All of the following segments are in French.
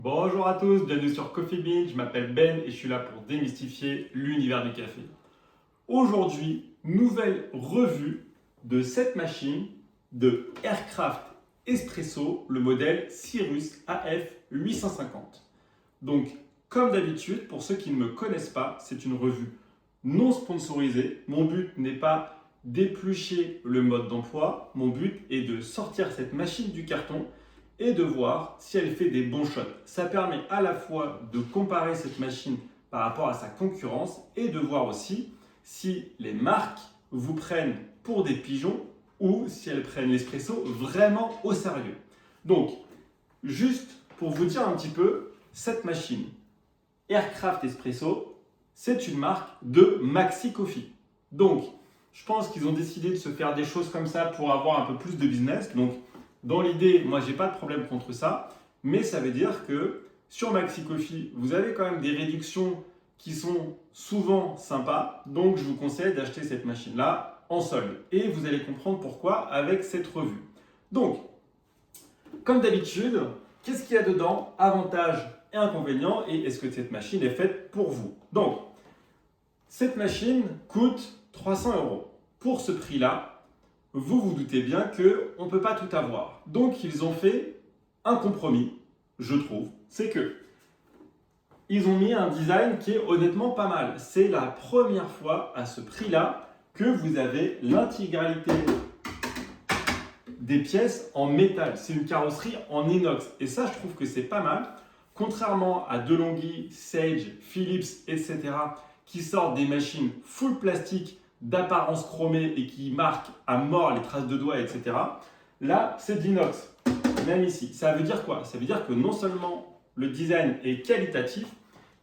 Bonjour à tous, bienvenue sur Coffee Bean, je m'appelle Ben et je suis là pour démystifier l'univers du café. Aujourd'hui, nouvelle revue de cette machine de Aircraft Espresso, le modèle Cirrus AF 850. Donc, comme d'habitude, pour ceux qui ne me connaissent pas, c'est une revue non sponsorisée. Mon but n'est pas d'éplucher le mode d'emploi, mon but est de sortir cette machine du carton et de voir si elle fait des bons shots. Ça permet à la fois de comparer cette machine par rapport à sa concurrence et de voir aussi si les marques vous prennent pour des pigeons ou si elles prennent l'espresso vraiment au sérieux. Donc, juste pour vous dire un petit peu, cette machine Aircraft Espresso, c'est une marque de Maxi Coffee. Donc, je pense qu'ils ont décidé de se faire des choses comme ça pour avoir un peu plus de business. Donc, dans l'idée, moi, j'ai pas de problème contre ça, mais ça veut dire que sur Maxi Coffee, vous avez quand même des réductions qui sont souvent sympas. Donc, je vous conseille d'acheter cette machine-là en solde. Et vous allez comprendre pourquoi avec cette revue. Donc, comme d'habitude, qu'est-ce qu'il y a dedans? Avantages et inconvénients, et est-ce que cette machine est faite pour vous? Donc, cette machine coûte 300 €. Pour ce prix-là, vous vous doutez bien qu'on ne peut pas tout avoir. Donc, ils ont fait un compromis, je trouve. C'est que ils ont mis un design qui est honnêtement pas mal. C'est la première fois à ce prix-là que vous avez l'intégralité des pièces en métal. C'est une carrosserie en inox. Et ça, je trouve que c'est pas mal. Contrairement à DeLonghi, Sage, Philips, etc., qui sortent des machines full plastique d'apparence chromée et qui marquent à mort les traces de doigts, etc. Là, c'est de l'inox, même ici. Ça veut dire quoi? Ça veut dire que non seulement le design est qualitatif,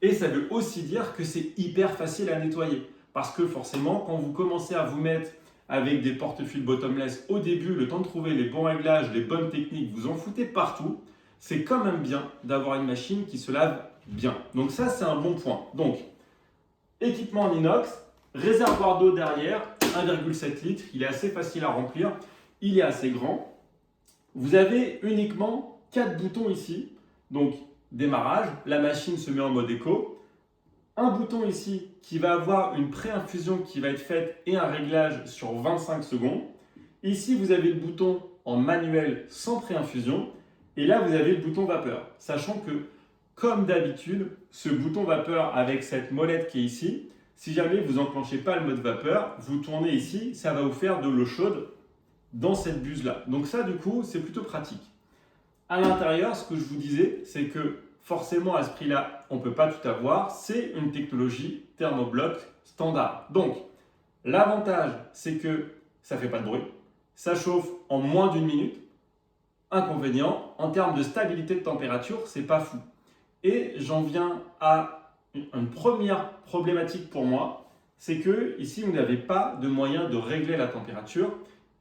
et ça veut aussi dire que c'est hyper facile à nettoyer. Parce que forcément, quand vous commencez à vous mettre avec des porte-fils bottomless au début, le temps de trouver les bons réglages, les bonnes techniques, vous en foutez partout, c'est quand même bien d'avoir une machine qui se lave bien. Donc ça, c'est un bon point. Donc, équipement en inox, réservoir d'eau derrière, 1,7 litres, il est assez facile à remplir, il est assez grand. Vous avez uniquement 4 boutons ici, donc démarrage, la machine se met en mode éco. Un bouton ici qui va avoir une pré-infusion qui va être faite et un réglage sur 25 secondes. Ici, vous avez le bouton en manuel sans pré-infusion. Et là, vous avez le bouton vapeur. Sachant que, comme d'habitude, ce bouton vapeur avec cette molette qui est ici, si jamais vous n'enclenchez pas le mode vapeur, vous tournez ici, ça va vous faire de l'eau chaude dans cette buse-là. Donc ça, du coup, c'est plutôt pratique. À l'intérieur, ce que je vous disais, c'est que forcément, à ce prix-là, on ne peut pas tout avoir. C'est une technologie thermobloc standard. Donc, l'avantage, c'est que ça ne fait pas de bruit. Ça chauffe en moins d'une minute. Inconvénient, en termes de stabilité de température, c'est pas fou. Et j'en viens à une première problématique pour moi, c'est que ici, vous n'avez pas de moyen de régler la température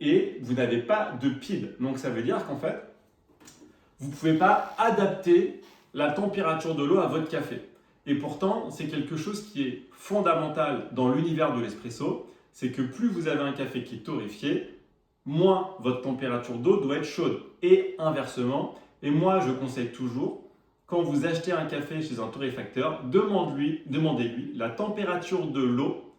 et vous n'avez pas de PID. Donc, ça veut dire qu'en fait, vous ne pouvez pas adapter la température de l'eau à votre café. Et pourtant, c'est quelque chose qui est fondamental dans l'univers de l'espresso, c'est que plus vous avez un café qui est torréfié, moins votre température d'eau doit être chaude. Et inversement, et moi je conseille toujours, quand vous achetez un café chez un torréfacteur, demandez-lui la température de l'eau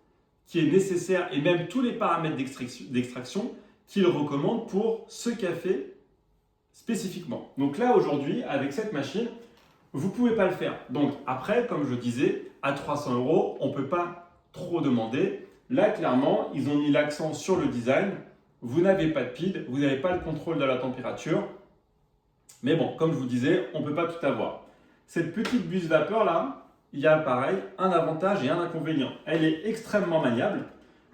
qui est nécessaire et même tous les paramètres d'extraction qu'il recommande pour ce café spécifiquement. Donc là, aujourd'hui, avec cette machine, vous ne pouvez pas le faire. Donc après, comme je disais, à 300 €, on ne peut pas trop demander. Là, clairement, ils ont mis l'accent sur le design. Vous n'avez pas de PID, vous n'avez pas le contrôle de la température. Mais bon, comme je vous disais, on ne peut pas tout avoir. Cette petite buse vapeur là, il y a pareil, un avantage et un inconvénient. Elle est extrêmement maniable,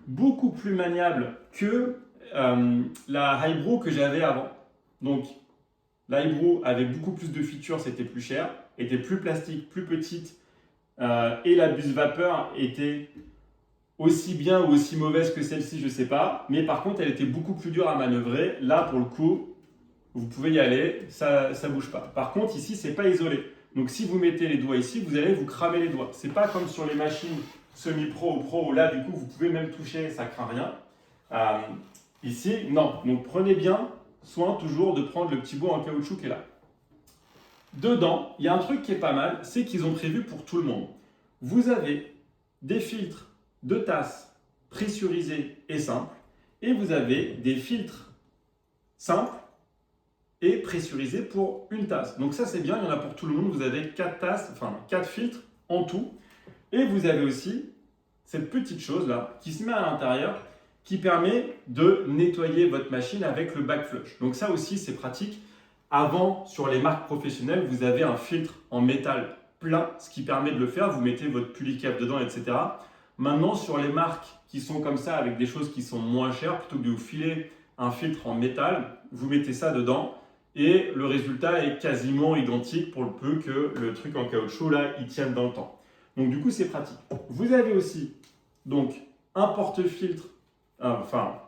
beaucoup plus maniable que la Hybrew que j'avais avant. Donc, la Hybrew avait beaucoup plus de features, c'était plus cher, était plus plastique, plus petite, et la buse vapeur était aussi bien ou aussi mauvaise que celle-ci, je ne sais pas. Mais par contre, elle était beaucoup plus dure à manœuvrer. Là, pour le coup, vous pouvez y aller, ça ne bouge pas. Par contre, ici, ce n'est pas isolé. Donc, si vous mettez les doigts ici, vous allez vous cramer les doigts. Ce n'est pas comme sur les machines semi-pro ou pro, où là, du coup, vous pouvez même toucher, ça ne craint rien. Ici, non. Donc, prenez bien soin toujours de prendre le petit bout en caoutchouc qui est là. dedans, il y a un truc qui est pas mal, c'est qu'ils ont prévu pour tout le monde. Vous avez des filtres de tasses pressurisés et simples, et vous avez des filtres simples et pressurisés pour une tasse. Donc ça c'est bien, il y en a pour tout le monde. Vous avez 4 tasses, enfin 4 filtres en tout. Et vous avez aussi cette petite chose là qui se met à l'intérieur qui permet de nettoyer votre machine avec le back flush. Donc ça aussi c'est pratique. Avant, sur les marques professionnelles, vous avez un filtre en métal plein, ce qui permet de le faire. Vous mettez votre Pulicap dedans, etc. Maintenant, sur les marques qui sont comme ça, avec des choses qui sont moins chères, plutôt que de vous filer un filtre en métal, vous mettez ça dedans et le résultat est quasiment identique pour le peu que le truc en caoutchouc, là, il tienne dans le temps. Donc, du coup, c'est pratique. Vous avez aussi donc, un porte-filtre, enfin,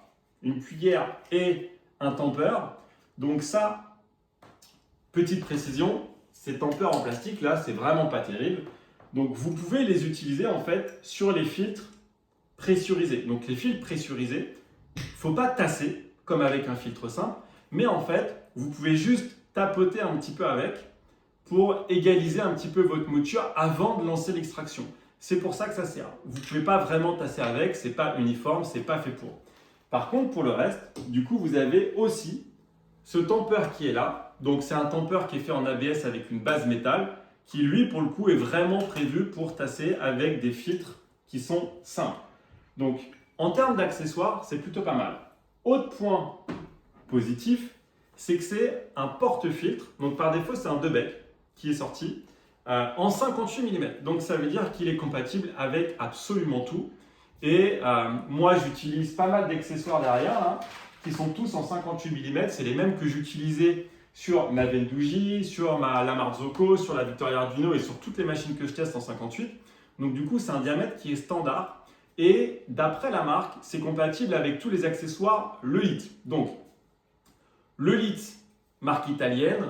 une cuillère et un tampeur. Donc ça, petite précision, ces tampeurs en plastique là, c'est vraiment pas terrible. Donc vous pouvez les utiliser en fait sur les filtres pressurisés. Donc les filtres pressurisés, il ne faut pas tasser comme avec un filtre simple, mais en fait, vous pouvez juste tapoter un petit peu avec pour égaliser un petit peu votre mouture avant de lancer l'extraction. C'est pour ça que ça sert. Vous ne pouvez pas vraiment tasser avec, c'est pas uniforme, c'est pas fait pour. Par contre, pour le reste, du coup, vous avez aussi ce tampeur qui est là. Donc, c'est un tampeur qui est fait en ABS avec une base métal qui, lui, pour le coup, est vraiment prévu pour tasser avec des filtres qui sont simples. Donc, en termes d'accessoires, c'est plutôt pas mal. Autre point positif, c'est que c'est un porte-filtre. Donc, par défaut, c'est un 2 bec qui est sorti en 58 mm. Donc, ça veut dire qu'il est compatible avec absolument tout. Et moi, j'utilise pas mal d'accessoires derrière, là, qui sont tous en 58 mm. C'est les mêmes que j'utilisais sur ma Vendougis, sur la Marzocco, sur la Victoria Arduino et sur toutes les machines que je teste en 58. Donc du coup, c'est un diamètre qui est standard. Et d'après la marque, c'est compatible avec tous les accessoires Le Lit. Donc, Le Lit, marque italienne,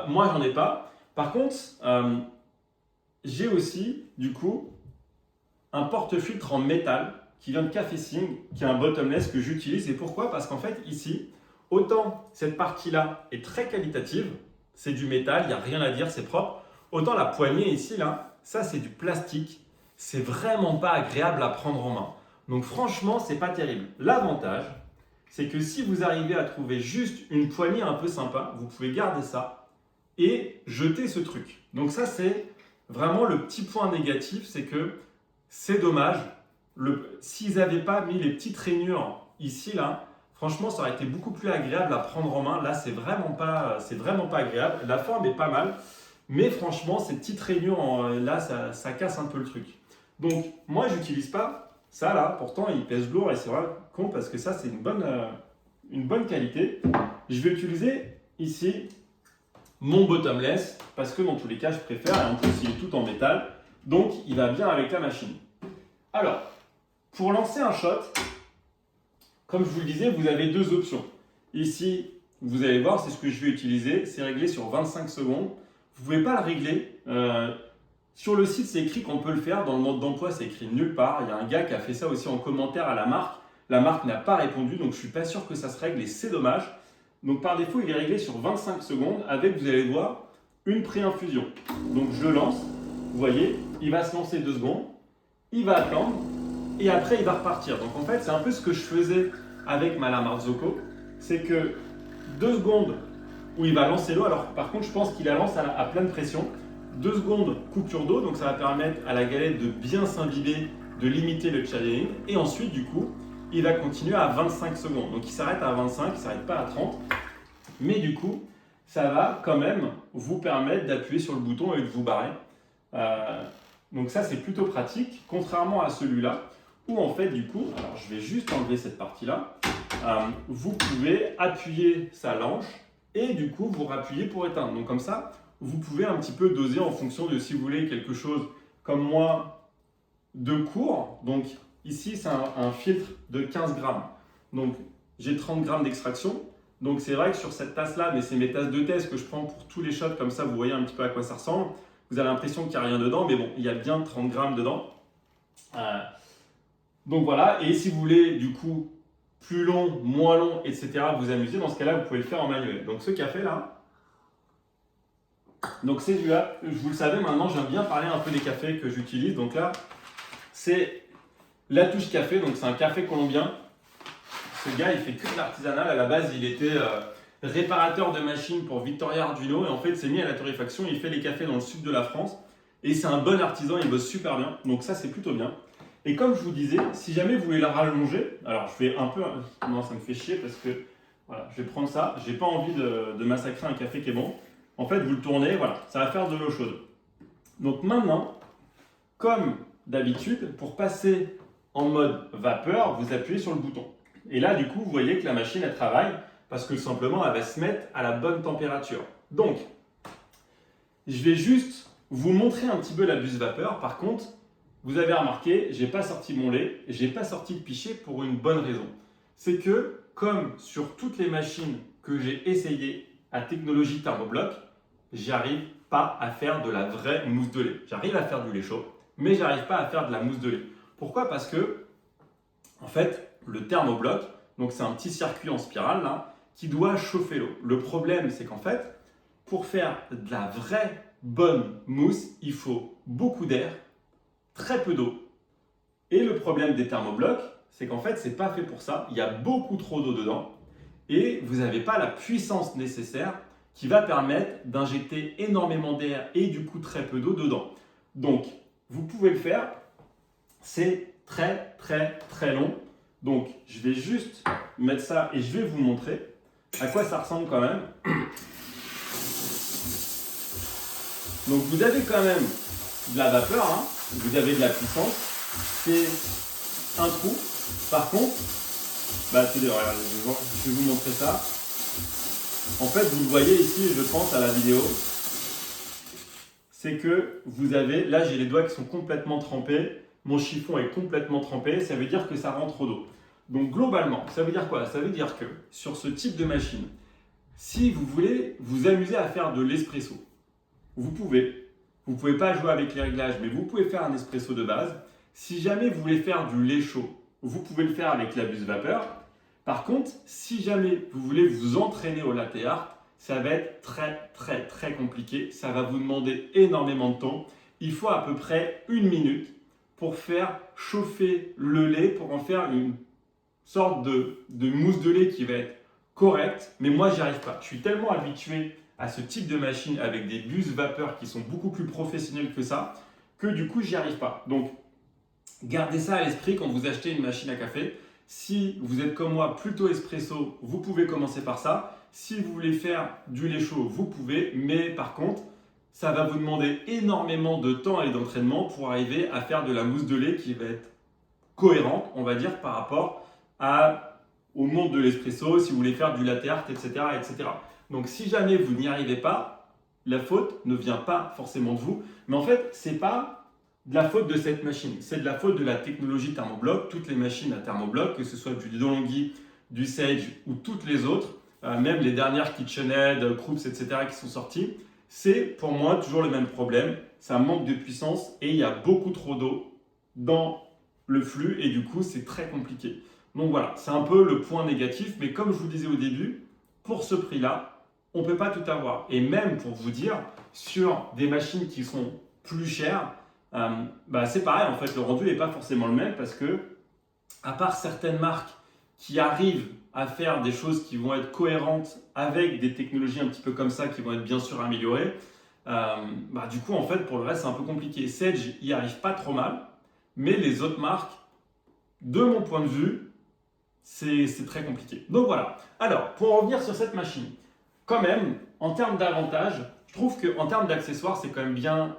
moi, j'en ai pas. Par contre, j'ai aussi, du coup, un porte-filtre en métal qui vient de Café Sing, qui est un bottomless que j'utilise. Et pourquoi? Parce qu'en fait, ici, autant cette partie-là est très qualitative, c'est du métal, il n'y a rien à dire, c'est propre. Autant la poignée ici, là, ça c'est du plastique. C'est vraiment pas agréable à prendre en main. Donc franchement, c'est pas terrible. L'avantage, c'est que si vous arrivez à trouver juste une poignée un peu sympa, vous pouvez garder ça et jeter ce truc. Donc ça, c'est vraiment le petit point négatif, c'est que c'est dommage. S'ils n'avaient pas mis les petites rainures ici, là, franchement, ça aurait été beaucoup plus agréable à prendre en main. Là, c'est vraiment pas agréable. La forme est pas mal, mais franchement, ces petites rainures, là, ça casse un peu le truc. Donc, moi, j'utilise pas ça, là. Pourtant, il pèse lourd et c'est vraiment con parce que ça, c'est une bonne qualité. Je vais utiliser ici mon bottomless parce que dans tous les cas, je préfère. Et en plus, il est tout en métal. Donc, il va bien avec la machine. Alors, pour lancer un shot, comme je vous le disais, vous avez deux options. Ici, vous allez voir, c'est ce que je vais utiliser. C'est réglé sur 25 secondes. Vous ne pouvez pas le régler. Sur le site, c'est écrit qu'on peut le faire. Dans le mode d'emploi, c'est écrit nulle part. Il y a un gars qui a fait ça aussi en commentaire à la marque. La marque n'a pas répondu, donc je ne suis pas sûr que ça se règle et c'est dommage. Donc par défaut, il est réglé sur 25 secondes avec, vous allez voir, une pré-infusion. Donc je le lance. Vous voyez, il va se lancer 2 secondes. Il va attendre et après il va repartir. Donc en fait, c'est un peu ce que je faisais avec ma Marzocco. C'est que 2 secondes où il va lancer l'eau. Alors par contre, je pense qu'il la lance à pleine pression. 2 secondes coupure d'eau, donc ça va permettre à la galette de bien s'imbiber, de limiter le shadowing. Et ensuite, du coup, il va continuer à 25 secondes. Donc il s'arrête à 25, il ne s'arrête pas à 30. Mais du coup, ça va quand même vous permettre d'appuyer sur le bouton et de vous barrer. Donc ça, c'est plutôt pratique, contrairement à celui-là, où en fait, du coup, alors je vais juste enlever cette partie-là, vous pouvez appuyer sa lanche et du coup, vous rappuyez pour éteindre. Donc comme ça, vous pouvez un petit peu doser en fonction de si vous voulez quelque chose comme moi de court. Donc ici, c'est un filtre de 15 grammes. Donc j'ai 30 grammes d'extraction. Donc c'est vrai que sur cette tasse-là, mais c'est mes tasses de test que je prends pour tous les shots, comme ça vous voyez un petit peu à quoi ça ressemble. Vous avez l'impression qu'il n'y a rien dedans, mais bon, il y a bien 30 grammes dedans. Donc voilà, et si vous voulez du coup plus long, moins long, etc., vous amuser, dans ce cas-là, vous pouvez le faire en manuel. Donc ce café là, Donc celui-là, vous le savez maintenant, j'aime bien parler un peu des cafés que j'utilise. Donc là, c'est La Touche Café, donc c'est un café colombien. Ce gars, il fait que de l'artisanal. À la base, il était réparateur de machines pour Victoria Arduino et en fait, il s'est mis à la torréfaction. Il fait les cafés dans le sud de la France et c'est un bon artisan, il bosse super bien. Donc ça, c'est plutôt bien. Et comme je vous disais, si jamais vous voulez la rallonger, alors je vais un peu, non, ça me fait chier parce que voilà, je vais prendre ça. J'ai pas envie de massacrer un café qui est bon. En fait, vous le tournez, voilà, ça va faire de l'eau chaude. Donc maintenant, comme d'habitude, pour passer en mode vapeur, vous appuyez sur le bouton. Et là, du coup, vous voyez que la machine, elle travaille parce que simplement, elle va se mettre à la bonne température. Donc, je vais juste vous montrer un petit peu la buse vapeur. Par contre, vous avez remarqué, je n'ai pas sorti mon lait, je n'ai pas sorti le pichet pour une bonne raison. C'est que, comme sur toutes les machines que j'ai essayées à technologie thermobloc, j'arrive pas à faire de la vraie mousse de lait. J'arrive à faire du lait chaud, mais j'arrive pas à faire de la mousse de lait. Pourquoi? Parce que, en fait, le thermobloc, donc c'est un petit circuit en spirale là, qui doit chauffer l'eau. Le problème, c'est qu'en fait, pour faire de la vraie bonne mousse, il faut beaucoup d'air, très peu d'eau. Et le problème des thermoblocs, c'est qu'en fait, c'est pas fait pour ça. Il y a beaucoup trop d'eau dedans et vous n'avez pas la puissance nécessaire qui va permettre d'injecter énormément d'air et du coup très peu d'eau dedans. Donc, vous pouvez le faire. C'est très très long. Donc, je vais juste mettre ça et je vais vous montrer à quoi ça ressemble quand même. Donc, vous avez quand même de la vapeur, hein. Vous avez de la puissance. C'est un trou. Par contre, regardez, je vais vous montrer ça. En fait, vous le voyez ici, je pense à la vidéo, c'est que vous avez, là j'ai les doigts qui sont complètement trempés, mon chiffon est complètement trempé, ça veut dire que ça rentre trop d'eau. Donc globalement, ça veut dire quoi? Ça veut dire que sur ce type de machine, si vous voulez vous amuser à faire de l'espresso, vous pouvez. Vous ne pouvez pas jouer avec les réglages, mais vous pouvez faire un espresso de base. Si jamais vous voulez faire du lait chaud, vous pouvez le faire avec la buse vapeur. Par contre, si jamais vous voulez vous entraîner au latte art, ça va être très compliqué. Ça va vous demander énormément de temps. Il faut à peu près 1 minute pour faire chauffer le lait, pour en faire une sorte de mousse de lait qui va être correcte. Mais moi, j'y arrive pas. Je suis tellement habitué à ce type de machine avec des buses vapeur qui sont beaucoup plus professionnelles que ça, que du coup, j'y arrive pas. Donc, gardez ça à l'esprit quand vous achetez une machine à café. Si vous êtes comme moi plutôt espresso, vous pouvez commencer par ça. Si vous voulez faire du lait chaud, vous pouvez, mais par contre, ça va vous demander énormément de temps et d'entraînement pour arriver à faire de la mousse de lait qui va être cohérente, on va dire, par rapport au monde de l'espresso, si vous voulez faire du latte art, etc., etc. Donc si jamais vous n'y arrivez pas, la faute ne vient pas forcément de vous, mais en fait, ce n'est pas de la faute de cette machine, c'est de la faute de la technologie thermobloc. Toutes les machines à thermobloc, que ce soit du DeLonghi, du Sage ou toutes les autres, même les dernières KitchenAid, Krups, etc. qui sont sorties, c'est pour moi toujours le même problème. Ça manque de puissance et il y a beaucoup trop d'eau dans le flux et du coup c'est très compliqué. Donc voilà, c'est un peu le point négatif, mais comme je vous disais au début, pour ce prix-là, on ne peut pas tout avoir. Et même pour vous dire, sur des machines qui sont plus chères, c'est pareil, en fait, le rendu n'est pas forcément le même parce que, à part certaines marques qui arrivent à faire des choses qui vont être cohérentes avec des technologies un petit peu comme ça qui vont être bien sûr améliorées, du coup, en fait, pour le reste, c'est un peu compliqué. Sage y arrive pas trop mal, mais les autres marques, de mon point de vue, c'est très compliqué. Donc voilà. Alors, pour en revenir sur cette machine, quand même, en termes d'avantages, je trouve qu'en termes d'accessoires, c'est quand même bien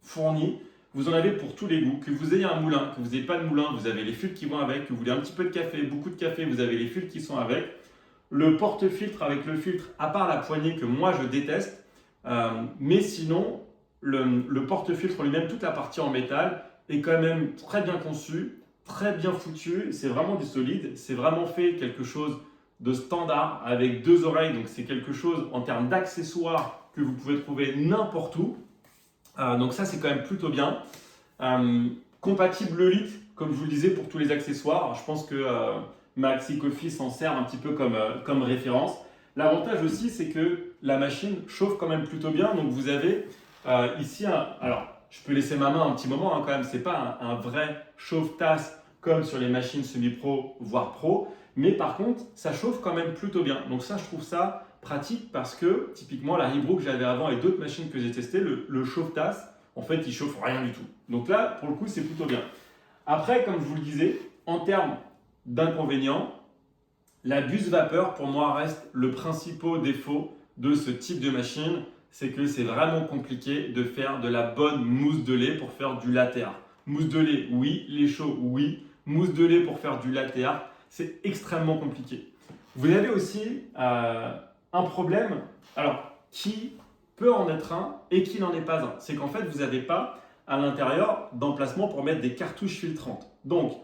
fourni. Vous en avez pour tous les goûts. Que vous ayez un moulin, que vous n'ayez pas de moulin, vous avez les filtres qui vont avec. Que vous voulez un petit peu de café, beaucoup de café, vous avez les filtres qui sont avec. Le porte-filtre avec le filtre, à part la poignée que moi je déteste. Mais sinon, le porte-filtre lui-même, toute la partie en métal, est quand même très bien conçu, très bien foutu. C'est vraiment du solide. C'est vraiment fait quelque chose de standard avec 2 oreilles. Donc c'est quelque chose en termes d'accessoires que vous pouvez trouver n'importe où. Donc ça c'est quand même plutôt bien. Compatible lit, comme je vous le disais, pour tous les accessoires. Alors, je pense que Maxi Coffee s'en sert un petit peu comme référence. L'avantage aussi, c'est que la machine chauffe quand même plutôt bien. Donc vous avez ici, alors je peux laisser ma main un petit moment quand même, ce n'est pas un vrai chauffe-tasse comme sur les machines semi-pro, voire pro, mais par contre, ça chauffe quand même plutôt bien. Donc ça, je trouve ça pratique parce que typiquement, la Hybro que j'avais avant et d'autres machines que j'ai testées, le chauffe-tasse, en fait, il chauffe rien du tout. Donc là, pour le coup, c'est plutôt bien. Après, comme je vous le disais, en termes d'inconvénients, la buse vapeur, pour moi, reste le principal défaut de ce type de machine. C'est que c'est vraiment compliqué de faire de la bonne mousse de lait pour faire du latte art. Mousse de lait, oui. Lait chaud, oui. Mousse de lait pour faire du latte art, c'est extrêmement compliqué. Vous avez aussi un problème, alors qui peut en être un et qui n'en est pas un. C'est qu'en fait, vous n'avez pas à l'intérieur d'emplacement pour mettre des cartouches filtrantes. Donc,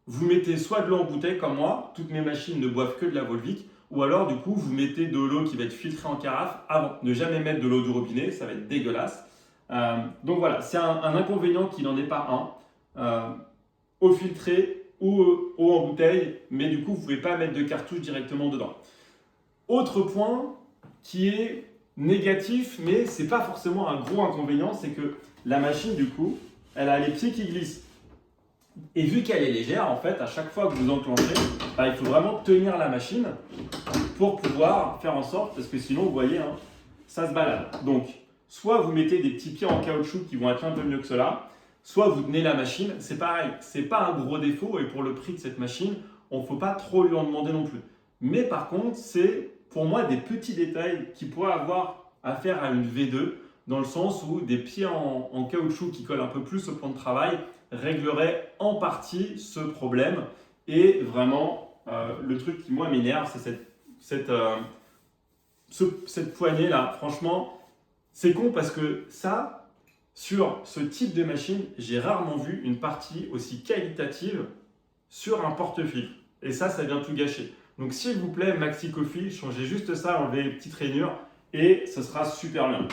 vous mettez soit de l'eau en bouteille comme moi, toutes mes machines ne boivent que de la Volvic, ou alors du coup vous mettez de l'eau qui va être filtrée en carafe avant. Ne jamais mettre de l'eau du robinet, ça va être dégueulasse. Donc voilà, c'est un inconvénient qui n'en est pas un. Eau filtrée ou eau en bouteille, mais du coup vous ne pouvez pas mettre de cartouche directement dedans. Autre point qui est négatif, mais ce n'est pas forcément un gros inconvénient, c'est que la machine du coup, elle a les pieds qui glissent. Et vu qu'elle est légère, en fait, à chaque fois que vous enclenchez, il faut vraiment tenir la machine pour pouvoir faire en sorte, parce que sinon, vous voyez, hein, ça se balade. Donc, soit vous mettez des petits pieds en caoutchouc qui vont être un peu mieux que cela, soit vous tenez la machine, c'est pareil, c'est pas un gros défaut, et pour le prix de cette machine, on ne faut pas trop lui en demander non plus. Mais par contre, c'est pour moi des petits détails qui pourraient avoir affaire à une V2, dans le sens où des pieds en caoutchouc qui collent un peu plus au plan de travail réglerait en partie ce problème. Et vraiment, le truc qui moi m'énerve, c'est cette poignée là. Franchement, c'est con parce que ça, sur ce type de machine, j'ai rarement vu une partie aussi qualitative sur un porte-filtre. Et ça vient tout gâcher. Donc s'il vous plaît, Maxi Coffee, changez juste ça, enlevez les petites rainures et ce sera super bien.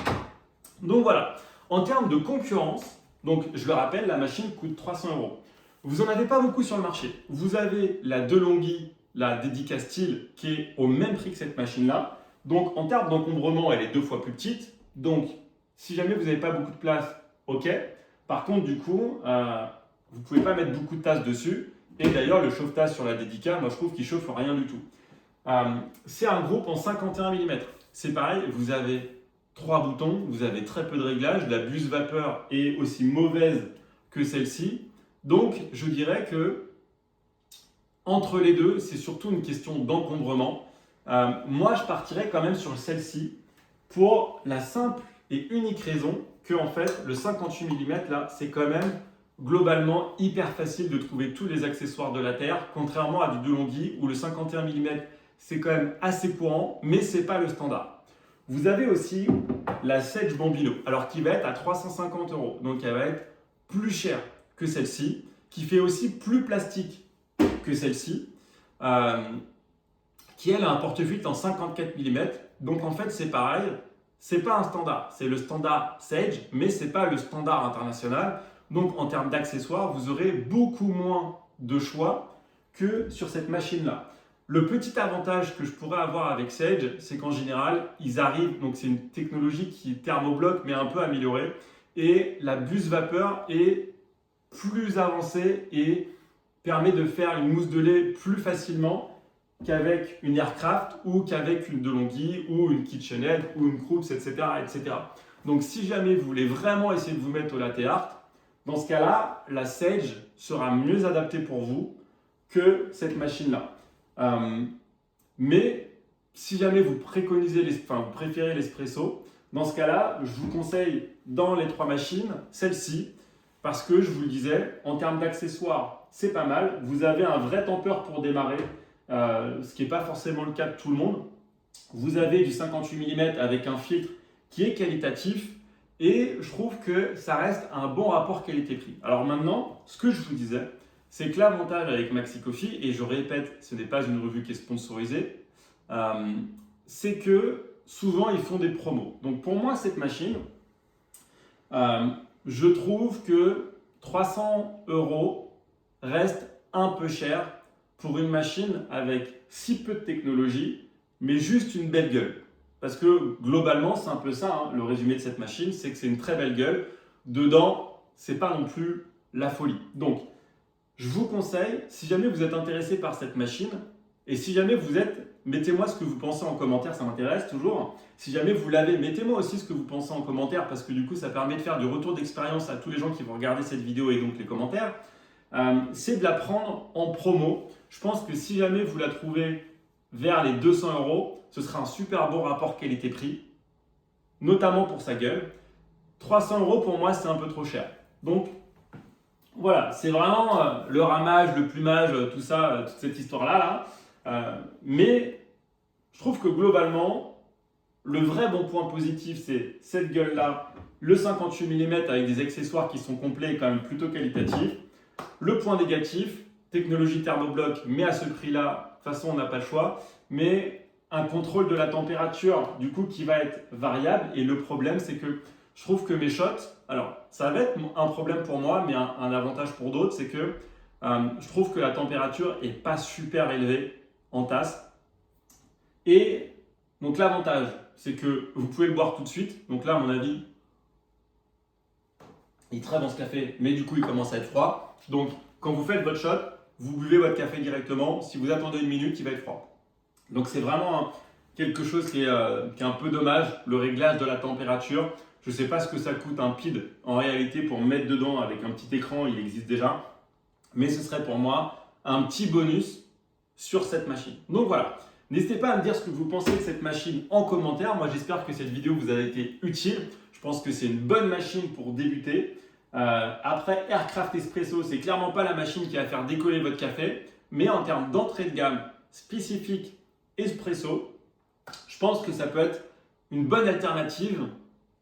Donc voilà, en termes de concurrence, donc je le rappelle, la machine coûte 300 €. Vous n'en avez pas beaucoup sur le marché. Vous avez la DeLonghi, la Dedica Steel, qui est au même prix que cette machine-là. Donc en termes d'encombrement, elle est 2 fois plus petite. Donc si jamais vous n'avez pas beaucoup de place, ok. Par contre, du coup, vous ne pouvez pas mettre beaucoup de tasses dessus. Et d'ailleurs, le chauffe-tasse sur la Dedica, moi je trouve qu'il chauffe rien du tout. C'est un groupe en 51 mm. C'est pareil, vous avez 3 boutons, vous avez très peu de réglages, la buse vapeur est aussi mauvaise que celle-ci. Donc je dirais que entre les deux, c'est surtout une question d'encombrement. Moi je partirais quand même sur celle-ci pour la simple et unique raison que en fait le 58 mm là, c'est quand même globalement hyper facile de trouver tous les accessoires de la Terre, contrairement à du DeLonghi où le 51 mm c'est quand même assez courant, mais ce n'est pas le standard. Vous avez aussi la Sage Bambino, alors qui va être à 350 €, donc elle va être plus chère que celle-ci, qui fait aussi plus plastique que celle-ci, qui elle a un porte-filtre en 54 mm, donc en fait c'est pareil, c'est pas un standard, c'est le standard Sage, mais c'est pas le standard international, donc en termes d'accessoires, vous aurez beaucoup moins de choix que sur cette machine-là. Le petit avantage que je pourrais avoir avec Sage, c'est qu'en général, ils arrivent, donc c'est une technologie qui est thermobloc mais un peu améliorée, et la buse vapeur est plus avancée et permet de faire une mousse de lait plus facilement qu'avec une Aircraft ou qu'avec une DeLonghi ou une KitchenAid ou une Krups, etc., etc. Donc si jamais vous voulez vraiment essayer de vous mettre au latte art, dans ce cas-là, la Sage sera mieux adaptée pour vous que cette machine-là. Mais si jamais vous préconisez, vous préférez l'espresso, dans ce cas-là, je vous conseille dans les 3 machines, celle-ci, parce que je vous le disais, en termes d'accessoires, c'est pas mal. Vous avez un vrai tampeur pour démarrer, ce qui n'est pas forcément le cas de tout le monde. Vous avez du 58 mm avec un filtre qui est qualitatif et je trouve que ça reste un bon rapport qualité-prix. Alors maintenant, ce que je vous disais, c'est que l'avantage avec Maxi Coffee, et je répète, ce n'est pas une revue qui est sponsorisée, c'est que souvent ils font des promos. Donc pour moi, cette machine, je trouve que 300 € reste un peu cher pour une machine avec si peu de technologie, mais juste une belle gueule. parce que globalement, c'est un peu ça, hein, le résumé de cette machine, c'est que c'est une très belle gueule. Dedans, c'est pas non plus la folie. Donc, je vous conseille, si jamais vous êtes intéressé par cette machine, et si jamais vous êtes, mettez-moi ce que vous pensez en commentaire, ça m'intéresse toujours. Si jamais vous l'avez, mettez-moi aussi ce que vous pensez en commentaire, parce que du coup, ça permet de faire du retour d'expérience à tous les gens qui vont regarder cette vidéo et donc les commentaires. C'est de la prendre en promo. Je pense que si jamais vous la trouvez vers les 200 €, ce sera un super bon rapport qualité-prix, notamment pour sa gueule. 300 € pour moi, c'est un peu trop cher. Donc, voilà, c'est vraiment le ramage, le plumage, tout ça, toute cette histoire-là. Mais je trouve que globalement, le vrai bon point positif, c'est cette gueule-là, le 58 mm avec des accessoires qui sont complets et quand même plutôt qualitatifs. Le point négatif, technologie thermobloc, mais à ce prix-là, de toute façon, on n'a pas le choix. Mais un contrôle de la température, du coup, qui va être variable. Et le problème, c'est que je trouve que mes shots, alors ça va être un problème pour moi, mais un avantage pour d'autres, c'est que je trouve que la température n'est pas super élevée en tasse. Et donc l'avantage, c'est que vous pouvez le boire tout de suite. Donc là, à mon avis, il traîne dans ce café, mais du coup, il commence à être froid. Donc, quand vous faites votre shot, vous buvez votre café directement. Si vous attendez une minute, il va être froid. Donc, c'est vraiment quelque chose qui est un peu dommage, le réglage de la température. Je ne sais pas ce que ça coûte un PID en réalité pour mettre dedans avec un petit écran, il existe déjà. Mais ce serait pour moi un petit bonus sur cette machine. Donc voilà, n'hésitez pas à me dire ce que vous pensez de cette machine en commentaire. Moi, j'espère que cette vidéo vous a été utile. Je pense que c'est une bonne machine pour débuter. Après, Aircraft Espresso, c'est clairement pas la machine qui va faire décoller votre café. Mais en termes d'entrée de gamme spécifique espresso, je pense que ça peut être une bonne alternative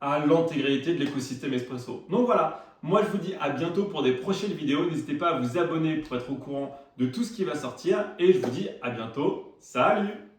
à l'intégralité de l'écosystème espresso. Donc voilà, moi je vous dis à bientôt pour des prochaines vidéos. N'hésitez pas à vous abonner pour être au courant de tout ce qui va sortir. Et je vous dis à bientôt. Salut!